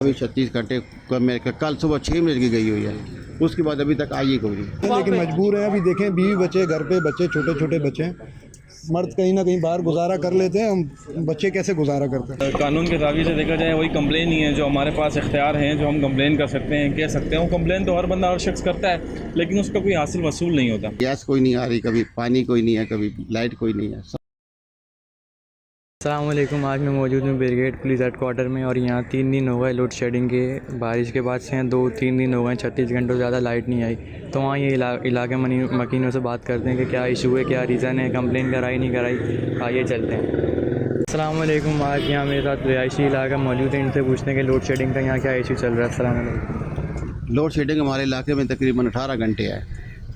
अभी 36 घंटे कल सुबह 6 बजे की गई हुई है, उसके बाद अभी तक आई कोई नहीं। लेकिन मजबूर हैं। अभी देखें बीवी बच्चे घर पे, बच्चे छोटे छोटे बच्चे हैं, मर्द कहीं ना कहीं बाहर गुजारा कर लेते हैं, हम बच्चे कैसे गुजारा करते हैं। कानून के दावी से देखा जाए वही कंप्लेन ही है जो हमारे पास इख्तियार हैं, जो हम कंप्लेन कर सकते हैं, कह सकते हैं। वो कंप्लेन तो हर बंदा हर शख्स करता है, लेकिन उसका कोई हासिल वसूल नहीं होता। गैस कोई नहीं आ रही, कभी पानी कोई नहीं है, कभी लाइट कोई नहीं है। अस्सलामुअलैकुम। आज मैं मौजूद हूँ ब्रिगेड पुलिस हेडक्वार्टर में और यहाँ 3 दिन हो गए लोड शेडिंग के। बारिश के बाद से 2-3 दिन हो गए, 36 घंटों से ज़्यादा लाइट नहीं आई। तो वहाँ ये इलाके मकीनों से बात करते हैं कि क्या इशू है, क्या रीज़न है, कंप्लेन कराई नहीं कराई। आइए चलते हैं। अस्सलामुअलैकुम। आज यहाँ मेरे साथ रिहायशी इलाका मौजूद है, इनसे पूछते हैं कि लोड शेडिंग का यहाँ क्या इशू चल रहा है। अस्सलामुअलैकुम। लोड शेडिंग हमारे इलाके में तकरीबन 18 घंटे है,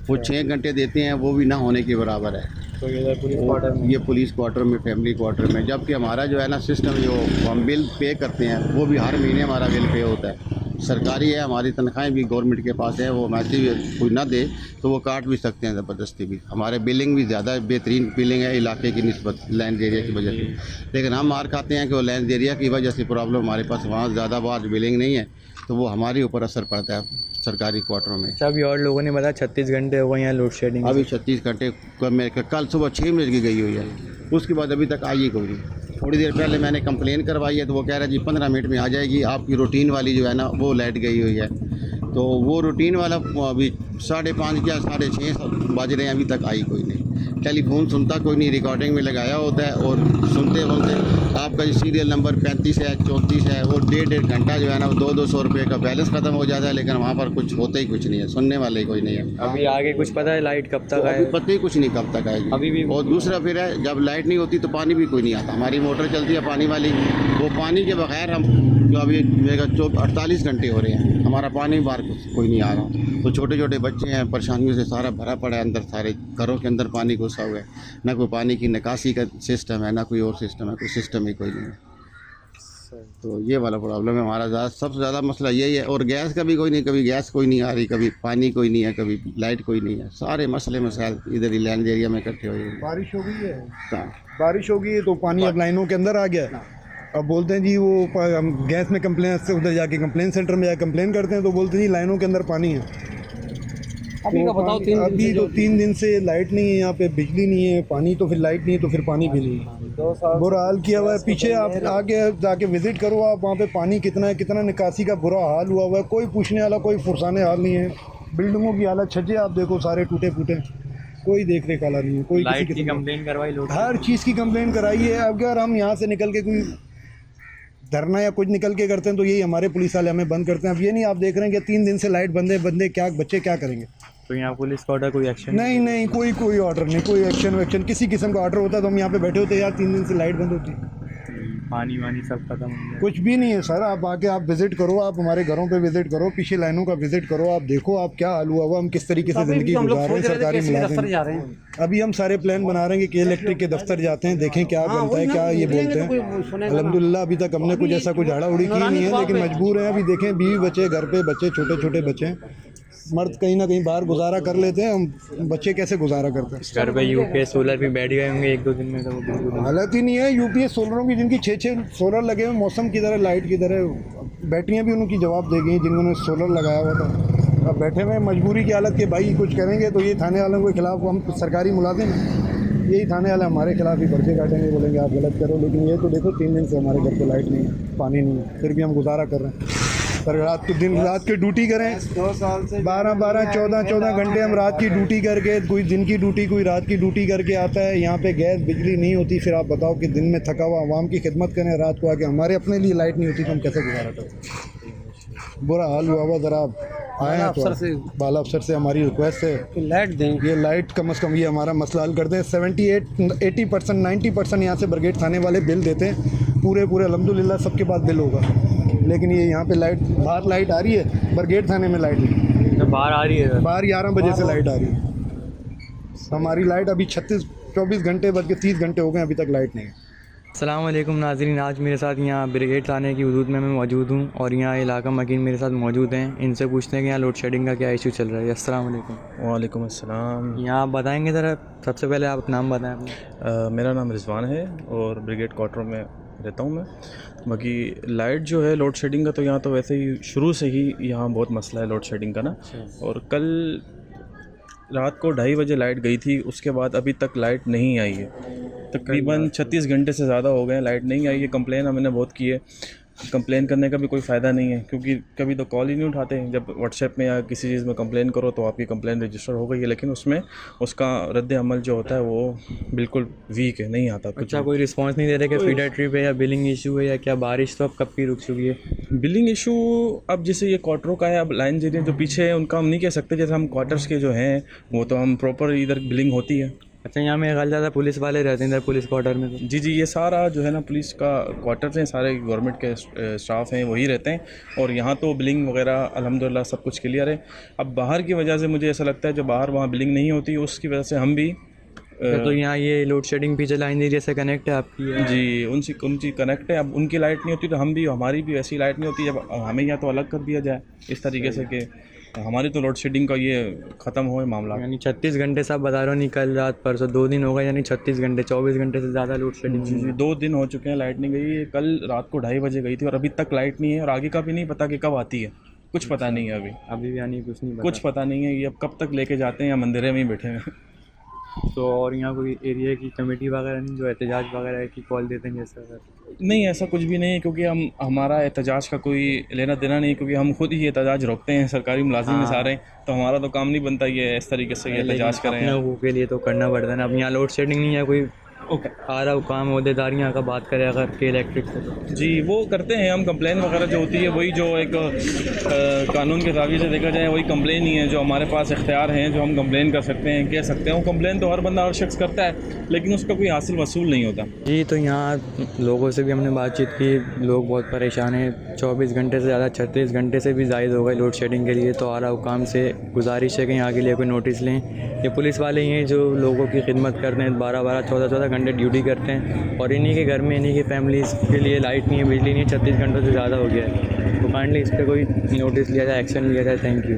वो 6 घंटे देते हैं, वो भी ना होने के बराबर है। तो ये पुलिस क्वार्टर में, फैमिली क्वार्टर में, जबकि हमारा जो है ना सिस्टम, जो हम बिल पे करते हैं वो भी हर महीने हमारा बिल पे होता है। सरकारी है, हमारी तनख्वाहें भी गवर्नमेंट के पास है, वो मैसे भी कोई ना दे तो वो काट भी सकते हैं ज़बरदस्ती भी। हमारे बिलिंग भी ज़्यादा बेहतरीन बिलिंग है इलाके की निस्बत लैंड एरिया की वजह से, लेकिन हम मार खाते हैं कि वो लैंड एरिया की वजह से प्रॉब्लम हमारे पास वहाँ ज़्यादा बार बिलिंग नहीं है, तो वो हमारे ऊपर असर पड़ता है सरकारी क्वार्टरों में। अभी और लोगों ने बताया 36 घंटे हो गए यहाँ लोड शेडिंग। अभी 36 घंटे कल सुबह 6 बजे की गई हुई है, उसके बाद अभी तक आई कोई नहीं। थोड़ी देर पहले मैंने कंप्लेन करवाई है, तो वो कह रहा है जी 15 मिनट में आ जाएगी, आपकी रूटीन वाली जो है ना वो लाइट गई हुई है। तो वो रूटीन वाला अभी 5:30 या 6:30 बज रहे हैं, अभी तक आई कोई नहीं। टेलीफोन सुनता कोई नहीं, रिकॉर्डिंग में लगाया होता है और सुनते आपका जो सीरियल नंबर 35 है, 34 है, वो 1.5 घंटा जो है ना वो 200-200 रुपये का बैलेंस ख़त्म हो जाता है, लेकिन वहाँ पर कुछ होता ही कुछ नहीं है, सुनने वाले कोई नहीं है। अभी आगे कुछ पता है लाइट कब तक आए? पता ही कुछ नहीं कब तक आएगी अभी भी। और दूसरा फिर है, जब लाइट नहीं होती तो पानी भी कोई नहीं आता। हमारी मोटर चलती है पानी वाली, वो पानी के बगैर हम जो अभी मेरा 48 घंटे हो रहे हैं, हमारा पानी बाहर कोई नहीं आ रहा। तो छोटे छोटे बच्चे हैं, परेशानियों से सारा भरा पड़ा है, अंदर सारे घरों के अंदर पानी घुसा हुआ है, ना कोई पानी की निकासी का सिस्टम है, ना कोई और सिस्टम है, कोई सिस्टम ही कोई नहीं है। तो ये वाला प्रॉब्लम है हमारा, सबसे ज़्यादा मसला यही है। और गैस का भी कोई नहीं, कभी गैस कोई नहीं आ रही, कभी पानी कोई नहीं है, कभी लाइट कोई नहीं है। सारे मसले मसाइल इधर ही लैंड एरिया में इकट्ठे हुए हैं। बारिश हो गई है, बारिश हो गई है तो पानी अब लाइनों के अंदर आ गया। अब बोलते हैं जी वो हम गैस में कंप्लेन से उधर जाके कंप्लेन सेंटर में जाके कंप्लेन करते हैं, तो बोलते हैं जी लाइनों के अंदर पानी है। अभी का बताओ, अभी तो 3 दिन से लाइट नहीं है यहाँ पे, बिजली नहीं है, पानी तो फिर लाइट नहीं है तो फिर पानी भी नहीं है। बुरा हाल किया हुआ है। पीछे आप आगे जाके विजिट करो, आप वहाँ पे पानी कितना है, कितना निकासी का बुरा हाल हुआ हुआ है। कोई पूछने वाला, कोई फुरसाने हाल नहीं है। बिल्डिंगों की हालत, छज्जे आप देखो सारे टूटे फूटे, कोई देख रेख वाला नहीं है। कोई लाइट की कंप्लेन करवाई, लोग हर चीज़ की कंप्लेन कराई है। अगर हम यहाँ से निकल के कोई धरना या कुछ निकल के करते हैं तो यही हमारे पुलिस वाले हमें बंद करते हैं। अब ये नहीं आप देख रहे हैं कि 3 दिन से लाइट बंदे क्या बच्चे क्या करेंगे। तो यहाँ पुलिस का ऑर्डर कोई एक्शन नहीं, कोई ऑर्डर नहीं, कोई एक्शन किसी किस्म का ऑर्डर होता तो हम यहाँ पे बैठे होते यार। 3 दिन से लाइट बंद होती, पानी वानी सब खत्म हो गया। कुछ भी नहीं है सर। आप आके आप विजिट करो, आप हमारे घरों पे विजिट करो, पीछे लाइनों का विजिट करो, आप देखो आप क्या हाल हुआ हुआ, हम किस तरीके से ज़िंदगी गुजार रहे हैं। सरकारी मुलाजिम अभी हम सारे प्लान बना रहे हैं कि इलेक्ट्रिक के दफ्तर जाते हैं, देखें क्या बनता है, क्या ये बोलते हैं। अल्हम्दुलिल्लाह अभी तक हमने कुछ ऐसा कुछ झाड़ा उड़ी की नहीं है, लेकिन मजबूर हैं। अभी देखें बीवी बच्चे घर पे, बच्चे छोटे छोटे बच्चे हैं, मर्द कहीं ना कहीं बाहर गुजारा कर लेते हैं, हम बच्चे कैसे गुजारा करते हैं। घर पे यूपीएस सोलर भी बैठ गए होंगे 1-2 दिन में, तो बिल्कुल हालत ही नहीं है। यूपीएस सोलरों की, जिनकी 6-6 सोलर लगे हुए, मौसम की तरह लाइट की तरह, बैटरियाँ भी उनकी जवाब दे गई जिन्होंने सोलर लगाया हुआ था। अब बैठे हुए मजबूरी की हालत के भाई कुछ करेंगे तो ये थाने वालों के खिलाफ, हम सरकारी मुलाजिम हैं, यही थाने वाले हमारे खिलाफ ही पर्चे काटेंगे, बोलेंगे आप गलत करो। लेकिन ये तो देखो 3 दिन से हमारे घर पे लाइट नहीं है, पानी नहीं है, फिर भी हम गुजारा कर रहे हैं। सर रात को दिन रात की ड्यूटी करें, 2 साल से 12-12, 14-14 घंटे हम रात की ड्यूटी करके, कोई दिन की ड्यूटी, कोई रात की ड्यूटी करके आता है। यहाँ पे गैस बिजली नहीं होती, फिर आप बताओ कि दिन में थका हुआ आवाम की खिदमत करें, रात को आके हमारे अपने लिए लाइट नहीं होती तो हम कैसे गुजारा करते। बुरा हाल हुआ हुआ। ज़रा आए अफसर से, बाला अफसर से हमारी रिक्वेस्ट है लाइट दें, ये लाइट कम से कम ये हमारा मसला हल कर दें। 78-80%, 90% यहाँ से ब्रिगेड थाने वाले बिल देते हैं, पूरे अल्हम्दुलिल्लाह सबके पास बिल होगा, लेकिन ये यहाँ पे लाइट, बाहर लाइट आ रही है, ब्रिगेड थाने में लाइट नहीं। तो बाहर आ रही है, बाहर 11 बजे से लाइट आ रही है। हमारी लाइट अभी 24 घंटे बल्कि 30 घंटे हो गए, अभी तक लाइट नहीं है। अस्सलाम वालेकुम नाज़रीन। आज मेरे साथ यहाँ ब्रिगेड थाने की हदूद में मैं मौजूद हूँ और यहाँ इलाका मकीन मेरे साथ मौजूद हैं। इनसे पूछते हैं कि यहाँ लोड शेडिंग का क्या इशू चल रहा है। अस्सलाम वालेकुम। वालेकुम अस्सलाम। यहाँ आप बताएँगे ज़रा, सबसे पहले आप नाम बताएं अपना। मेरा नाम रिजवान है और ब्रिगेड क्वार्टर में रहता हूँ मैं। बाकी लाइट जो है लोड शेडिंग का तो यहाँ तो वैसे ही शुरू से ही यहाँ बहुत मसला है लोड शेडिंग का ना। और कल रात को 2:30 बजे लाइट गई थी, उसके बाद अभी तक लाइट नहीं आई है। तकरीबन 36 घंटे से ज़्यादा हो गए लाइट नहीं आई है। कंप्लेन हमने बहुत की है, कंप्लेन करने का भी कोई फ़ायदा नहीं है, क्योंकि कभी तो कॉल ही नहीं उठाते। जब व्हाट्सएप में या किसी चीज़ में कंप्लेन करो तो आपकी कंप्लेन रजिस्टर हो गई है, लेकिन उसमें उसका रद्द अमल जो होता है वो बिल्कुल वीक है, नहीं आता कुछ। अच्छा, कोई रिस्पांस नहीं दे रहे कि फीडर ट्रिप है या बिलिंग इशू है या क्या? बारिश तो अब कब की रुक चुकी है। बिलिंग इशू अब जैसे ये क्वार्टरों का है, अब लाइन एरिया जो पीछे है उनका हम नहीं कह सकते। जैसे हम क्वार्टर्स के जो हैं वो तो हम प्रॉपर इधर बिलिंग होती है। अच्छा, यहाँ में ख्याल ज़्यादा पुलिस वाले रहते हैं इधर पुलिस क्वार्टर में तो। जी, ये सारा जो है ना पुलिस का क्वार्टर्स हैं, सारे गवर्नमेंट के स्टाफ हैं वही रहते हैं। और यहाँ तो बिलिंग वगैरह अल्हम्दुलिल्लाह सब कुछ क्लियर है। अब बाहर की वजह से मुझे ऐसा लगता है जो बाहर वहाँ बिलिंग नहीं होती उसकी वजह से हम भी तो यहाँ ये लोड शेडिंग पीछे लाइन एरिया से कनेक्ट है आपकी? जी, उनकी कनेक्ट है। अब उनकी लाइट नहीं होती तो हम भी, हमारी भी वैसी लाइट नहीं होती। जब हमें यहाँ तो अलग कर दिया जाए इस तरीके से कि हमारी तो लोड शेडिंग का ये ख़त्म हो मामला। यानी 36 घंटे से आप बता रहे हो, नहीं कल रात परसों 2 दिन हो गए, यानी 36 घंटे 24 घंटे से ज़्यादा लोड शेडिंग। जी, 2 दिन हो चुके हैं लाइट नहीं गई। कल रात को 2:30 बजे गई थी और अभी तक लाइट नहीं है। और आगे का भी नहीं पता कि कब आती है, कुछ पता नहीं है अभी भी, यानी कुछ नहीं कुछ पता नहीं है। ये अब कब तक लेके जाते हैं या मंदिर में ही बैठे हैं। तो और यहाँ कोई एरिया की कमेटी वगैरह नहीं जो एहतजाज वगैरह की कॉल देते हैं जैसा? नहीं, ऐसा कुछ भी नहीं है, क्योंकि हमारा एहतजाज का कोई लेना देना नहीं, क्योंकि हम खुद ही एहतजाज रोकते हैं। सरकारी मुलाजिम में सारे, तो हमारा तो काम नहीं बनता ये इस तरीके से एहतजाज करें। लोगों के लिए तो करना पड़ता है ना। अब यहाँ लोड शेडिंग नहीं है, कोई आ रहा काम अहदेदारियाँ का बात करें अगर के इलेक्ट्रिक से तो जी वो करते हैं हम। कंप्लेन वगैरह जो होती है वही जो एक कानून के दावी से देखा जाए वही कंप्लेन ही है जो हमारे पास इख्तियार हैं, जो हम कंप्लेन कर सकते हैं, कह सकते हैं। वो कंप्लेन तो हर बंदा हर शख्स करता है, लेकिन उसका कोई हासिल वसूल नहीं होता। जी, तो यहाँ लोगों से भी हमने बातचीत की, लोग बहुत परेशान हैं। 24 घंटे से ज़्यादा 36 घंटे से भी ज़ायद हो गए लोड शेडिंग के लिए। तो आला हुकाम से गुजारिश है कि यहाँ के लिए कोई नोटिस लें। ये पुलिस वाले ही हैं जो लोगों की खिदमत करते हैं, 12-12 14-14 घंटे ड्यूटी करते हैं, और इन्हीं के घर में इन्हीं की फैमिलीज़ के लिए लाइट नहीं है, बिजली नहीं है, 36 घंटों से ज़्यादा हो गया है। तो काइंडली इस पर कोई नोटिस लिया जाए, एक्शन लिया जाए। Thank you.